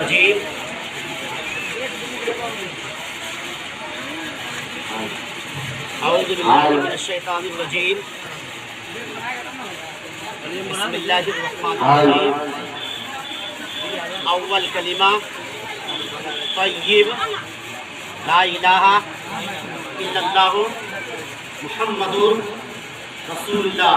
الرجيم أعوذ بالله من الشيطان الرجيم بسم الله الرحمن الرحيم أول كلمة طيب لا إله إلا الله محمد رسول الله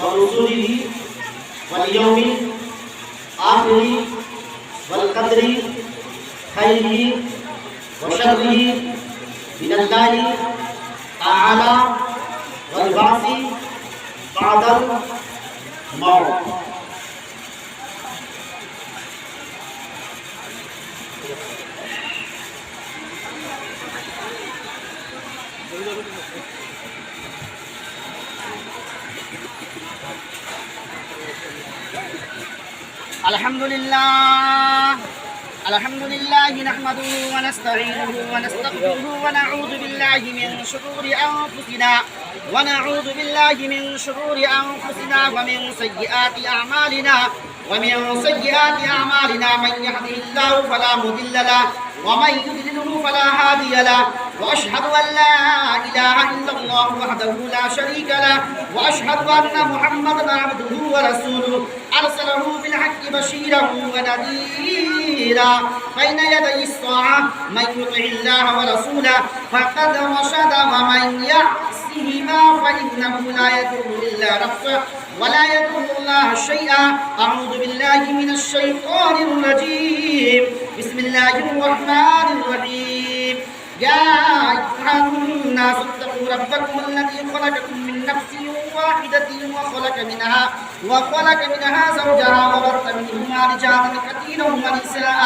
ورسله واليوم الآخر والقدر خيره وشره من الله تعالى والبعث بعد الموت. الحمد لله نحمده ونستعينه ونستغفره ونعوذ بالله من شرور أنفسنا ومن سيئات أعمالنا من يهده الله فلا مضل له ومن يضلله فلا هادي له وأشهد أن لا إله إلا الله وحده لا شريك له وأشهد أن محمدا عبده ورسوله أرسله بالحق بشيرا ونذيرا بين يدي الساعة من يطع الله ورسوله فقد رشد ومن يعصهما فإنه لا يضر إلا نفسه ولا يضر الله شيئا. أعوذ بالله من الشيطان الرجيم. بسم الله الرحمن الرحيم. يا أيها الناس اتقوا ربكم الذي خلقكم من نفس واحدة وخلق منها زوجها وبث منهما رجالا كثيرا ونساء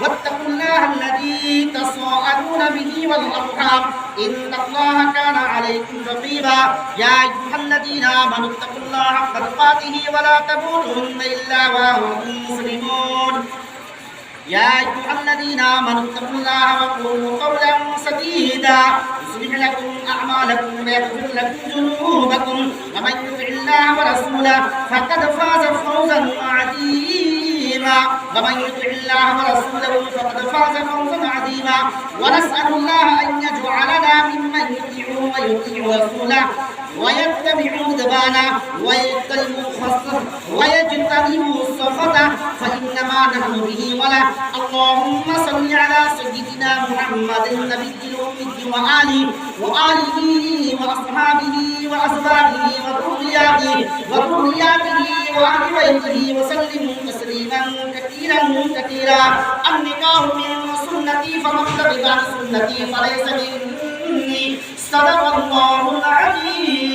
واتقوا الله الذي تساءلون به والأرحام إن الله كان عليكم رقيبا. يا أيها الذين آمنوا اتقوا الله حق تقاته ولا تموتن إلا وأنتم مسلمون. يا أيها الذين آمنوا اتقوا الله وقولوا قولا سديدا يصلح لكم أعمالكم ويغفر لكم ذنوبكم ومن يطع الله ورسوله فقد فاز فوزا عظيما. ونسأل الله أن يجعلنا ممن يطيع رسوله ويتبع رضوانه ويجتنب سخطه فإنما نحن به وله. اللهم صل على سيدنا محمد النبي الأمي وآله وأصحابه وأزواجه وذرياته وأهل بيته وسلم تسليما كثيرا. النكاح من سنتي فمن تبع سنتي فليس مني. صدق الله العظيم.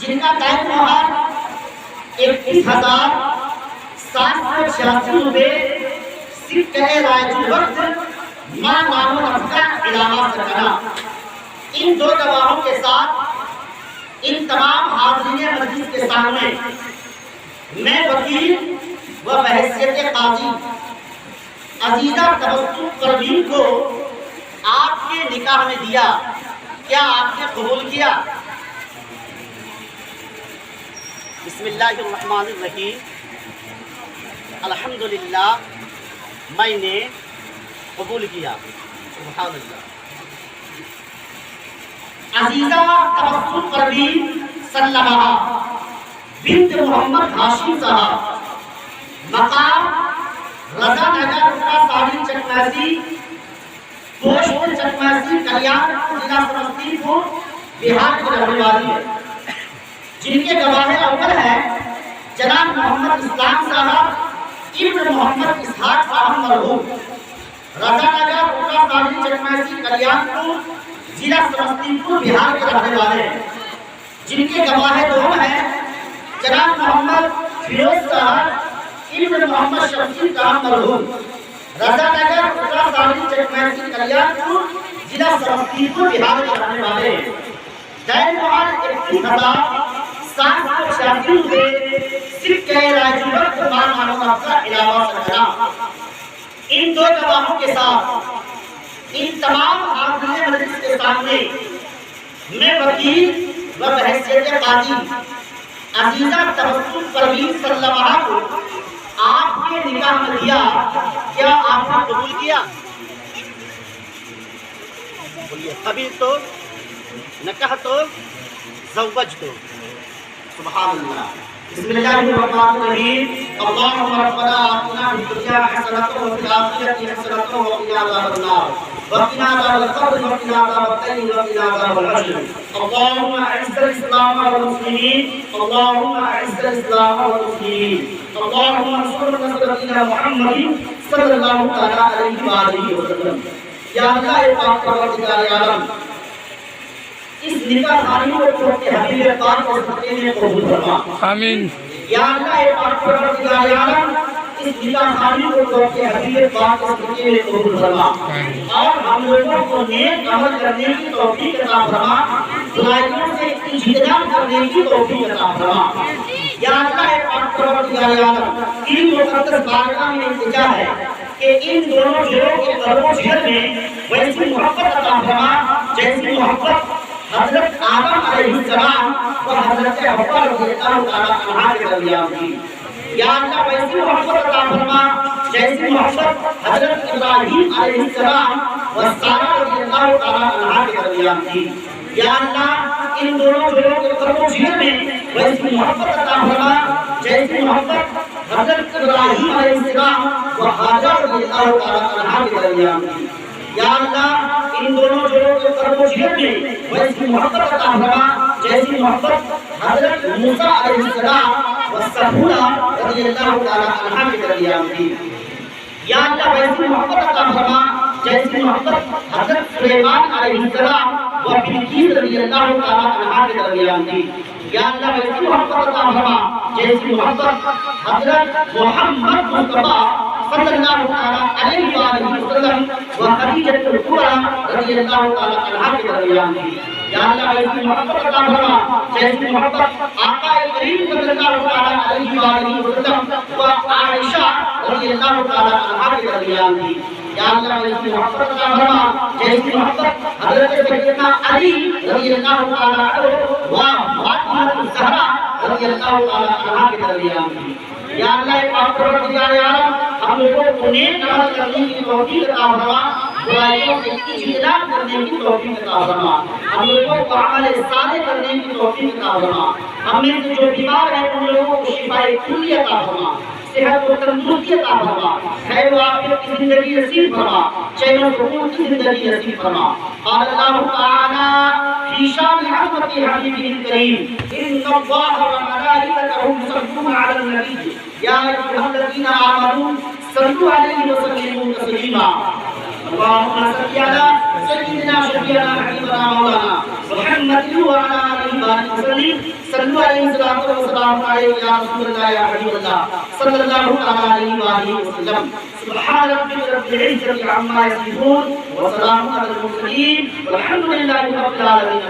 جن کا دائم مہار 31,786 روپے صرف کہے رائج الوقت ماں نام و نفقہ علاوہ کرنا۔ ان دو گواہوں کے ساتھ ان تمام حاضرین مجلس کے سامنے میں وکیل و بحیثیت قاضی عزیزہ تبسم پروین کو آپ کے نکاح میں دیا، کیا آپ نے قبول کیا؟ بسم اللہ الرحمن الرحیم، الحمدللہ میں نے قبول کیا۔ سبحان اللہ۔ عزیزہ تبسم پروین سلمہ بنت محمد ہاشم صاحب، مقام رضا نگر رکا ساڑی چکماسی، پوشت چکماسی، کلیان، ضلع سمستی پور، بہار کی رہنے والی ہے، جن کے گواہ اول ہیں جناب محمد اسلام صاحب ابن محمد اسحاق صاحب مرحوم، رضا نگر رکا ساڑی چکماسی، کلیان پور، ضلع سمستی پور، بہار کے رہنے والے ہیں، جن کے گواہ دوم ہیں جناب محمد فیروز صاحب ابن محمد شمسی صاحب مرحوم، رضا نگر رکا ساڑی چکماسی، کلیان پور، ضلع سمستی پور، بہار کے رہنے والے ہیں۔ دائم مہار 31,786 روپے صرف کہے رائج الوقت ماں نام و نفقہ علاوہ کرنا۔ ان دو گواہوں کے ساتھ ان تمام حاضرین مجلس کے سامنے میں وکیل و بحیثیت قاضی عزیزہ تبسم پروین سلمہ کو آپ کے نکاح میں دیا، کیا آپ نے قبول کیا؟ بولیے قبیل تو نکاح تو زوج تو۔ سبحان اللہ۔ بسم اللہ الرحمن الرحیم، اللہم ربنا آتنا فی الدنیا حسنۃ وفی الآخرۃ حسنۃ وقنا عذاب النار وقنا عذاب القبر وقنا عذاب الدین وقنا عذاب الحشر۔ اللہم اعز الاسلام والمسلمین، اللہم اعز الاسلام والمسلمین، اللہم انصر نصر دین محمد صلی اللہ تعالی علیہ وآلہ وسلم۔ یا اللہ پاک پروردگار عالم، اس نکاح خانی کو تو اپنے حبیب پاک اور صدقے میں قبول فرما۔ آمین۔ یا اللہ پاک پروردگار عالم، اس نکاح خانی کو تو اپنے حبیب پاک اور صدقے میں قبول فرما، اور ہم لوگوں کو نیک عمل کرنے کی توفیق عطا فرما، برائیوں سے اجتناب کرنے کی توفیق عطا فرما۔ یا اللہ پاک پروردگار عالم، ان مقدس بارگاہ میں التجا ہے کہ ان دونوں جوڑوں کے قلب و جگر میں ویسی محبت عطا فرما جیسی محبت حضرت آدم علیہ السلام و حضرت حوا رضی اللہ تعالیٰ عنہا کے درمیان تھی۔ یا اللہ ویسی محبت عطا فرما جیسی محبت حضرت ابراہیم علیہ السلام و سارہ رضی اللہ تعالیٰ عنہا کے درمیان تھی۔ یا اللہ ان دونوں جوڑوں کے قلب و جگر میں ویسی محبت عطا فرما جیسی محبت حضرت ابراہیم علیہ السلام و ہاجر رضی اللہ تعالیٰ عنہا کے درمیان تھی۔ یا اللہ ان دونوں جوڑوں کے قلب و جگر میں ویسی محبت عطا فرما جیسی محبت حضرت موسیٰ علیہ السلام و سہولہ رضی اللہ تعالیٰ عنہا کے درمیان تھی۔ یا اللہ ویسی محبت عطا فرما جیسی محبت حضرت سلیمان علیہ السلام و بلقیس رضی اللہ تعالیٰ عنہا کے درمیان تھی۔ یا اللہ ویسی محبت عطا فرما جیسی محبت حضرت محمد مصطفیٰ صلی اللہ علیہ وآلہ وسلم و خدیجہ الکبریٰ رضی اللہ تعالیٰ عنہا کے درمیان تھی۔ یا اللہ ویسی محبت عطا فرما جیسی محبت آقا کریم صلی اللہ علیہ وآلہ وسلم و عائشہ رضی اللہ تعالیٰ عنہا کے درمیان تھی۔ یا اللہ ویسی محبت عطا فرما جیسی محبت حضرت سیدنا علی رضی اللہ تعالیٰ عنہ و فاطمہ الزہرا رضی اللہ تعالیٰ عنہا کے درمیان تھی۔ یا اللہ پاک پروردگار عالم، ہم لوگوں کو نیک عمل کرنے کی توفیق عطا فرما، برائیوں سے اجتناب کرنے کی توفیق عطا فرما، ہم لوگوں کو عمل صالح کرنے کی توفیق عطا فرما، ہم میں سے جو بیمار ہیں ان لوگوں کو شفاء کلی عطا فرما، صحت و تندرستی عطا فرما، خیر و عافیت کی زندگی نصیب فرما، چین و سکون کی زندگی نصیب فرما۔ قال اللہ تعالی فی شان حضرت حبیبہ الکریم ان اللہ و ملائکتہ یصلون علی النبی یا ایھا الذین آمنوا صلوا علیہ وسلموا تسلیما۔ اللهم صل على سيدنا شفيعنا حبيبنا مولانا محمد وعلى آله وسلم صلوا عليه وسلم عليه يا رسول الله يا حبيب الله صلى الله عليه وآله وسلم سبحان ربك رب العزة عما يصفون وسلام على المرسلين والحمد لله رب العالمين.